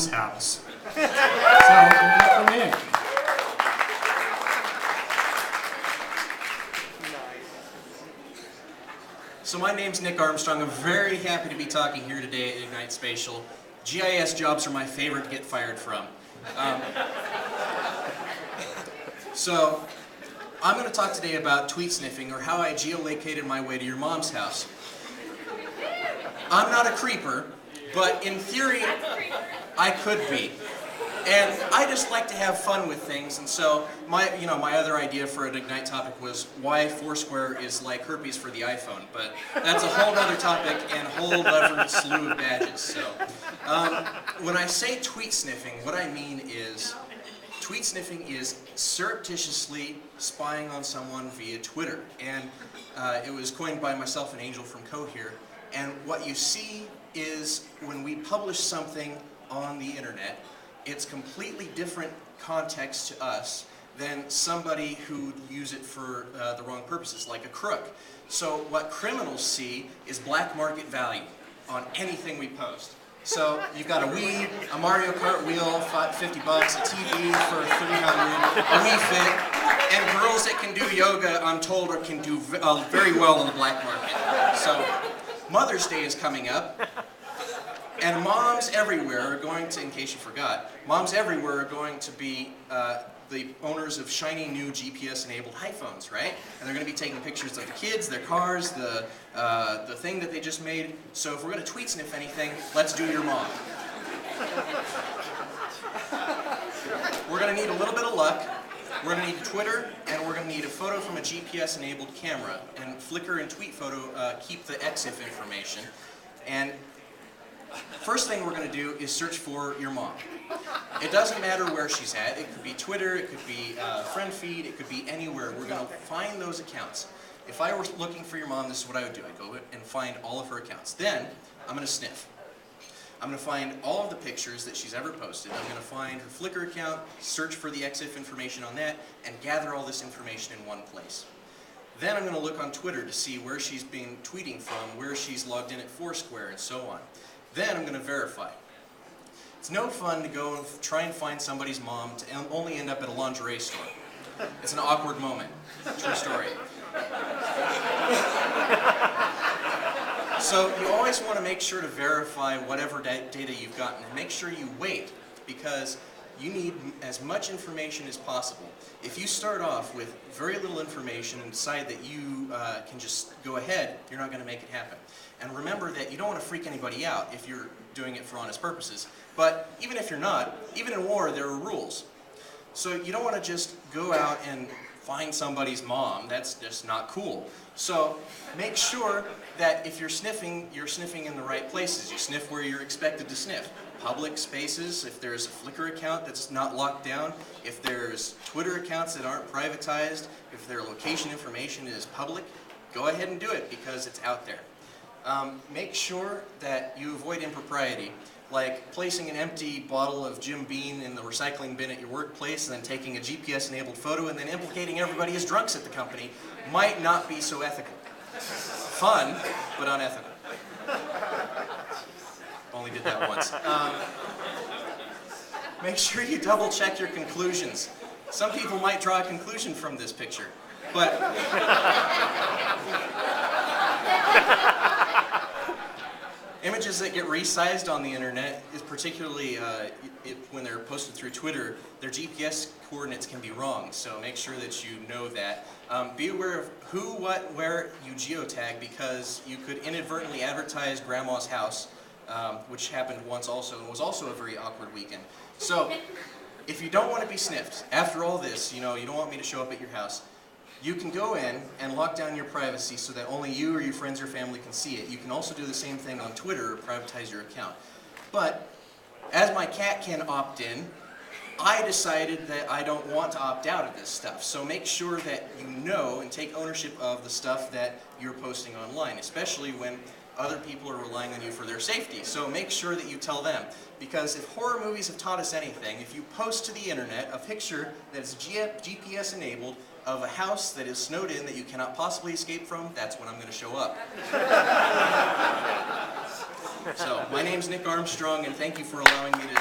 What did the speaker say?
mom's house. So, welcome in. So my name's Nick Armstrong. I'm very happy to be talking here today at Ignite Spatial. GIS jobs are my favorite to get fired from. So I'm going to talk today about tweet sniffing, or how I geo-located my way to your mom's house. I'm not a creeper, but in theory, I could be. And I just like to have fun with things, and so my other idea for an Ignite topic was why Foursquare is like herpes for the iPhone, but that's a whole other topic and a whole other slew of badges. So when I say tweet sniffing, what I mean is tweet sniffing is surreptitiously spying on someone via Twitter, and it was coined by myself and Angel from Cohere. And what you see is when we publish something on the internet, it's completely different context to us than somebody who'd use it for the wrong purposes, like a crook. So what criminals see is black market value on anything we post. So you've got a Wii, a Mario Kart wheel, $50, a TV for $300, a Wii Fit, and girls that can do yoga, I'm told, can do very well in the black market. So Mother's Day is coming up. And moms everywhere are going to, in case you forgot, moms everywhere are going to be the owners of shiny new GPS-enabled iPhones, right? And they're going to be taking pictures of the kids, their cars, the thing that they just made. So if we're going to tweet sniff anything, let's do your mom. We're going to need a little bit of luck. We're going to need Twitter, and we're going to need a photo from a GPS-enabled camera. And Flickr and Tweet Photo keep the EXIF information. And first thing we're going to do is search for your mom. It doesn't matter where she's at. It could be Twitter, it could be friend feed, it could be anywhere. We're going to find those accounts. If I were looking for your mom, this is what I would do. I'd go and find all of her accounts. Then, I'm going to sniff. I'm going to find all of the pictures that she's ever posted. I'm going to find her Flickr account, search for the EXIF information on that, and gather all this information in one place. Then I'm going to look on Twitter to see where she's been tweeting from, where she's logged in at Foursquare, and so on. Then I'm going to verify. It's no fun to go and try and find somebody's mom to only end up at a lingerie store. It's an awkward moment. True story. So you always want to make sure to verify whatever data you've gotten, and make sure you wait, because you need as much information as possible. If you start off with very little information and decide that you can just go ahead, you're not going to make it happen. And remember that you don't want to freak anybody out if you're doing it for honest purposes. But even if you're not, even in war, there are rules. So you don't want to just go out and find somebody's mom. That's just not cool. So make sure that if you're sniffing in the right places. You sniff where you're expected to sniff. Public spaces, if there's a Flickr account that's not locked down, if there's Twitter accounts that aren't privatized, if their location information is public, go ahead and do it because it's out there. Make sure that you avoid impropriety, like placing an empty bottle of Jim Beam in the recycling bin at your workplace and then taking a GPS-enabled photo and then implicating everybody as drunks at the company might not be so ethical. Fun, but unethical. Only did that once. Make sure you double-check your conclusions. Some people might draw a conclusion from this picture, but images that get resized on the internet, is particularly when they're posted through Twitter, their GPS coordinates can be wrong, so make sure that you know that. Be aware of who, what, where you geotag, because you could inadvertently advertise grandma's house, which happened once also, and was also a very awkward weekend. So, if you don't want to be sniffed, after all this, you don't want me to show up at your house, you can go in and lock down your privacy so that only you or your friends or family can see it. You can also do the same thing on Twitter or privatize your account. But as my cat can opt in, I decided that I don't want to opt out of this stuff. So make sure that you know and take ownership of the stuff that you're posting online, especially when other people are relying on you for their safety. So make sure that you tell them. Because if horror movies have taught us anything, if you post to the internet a picture that is GPS enabled of a house that is snowed in that you cannot possibly escape from, that's when I'm going to show up. So, my name's Nick Armstrong, and thank you for allowing me to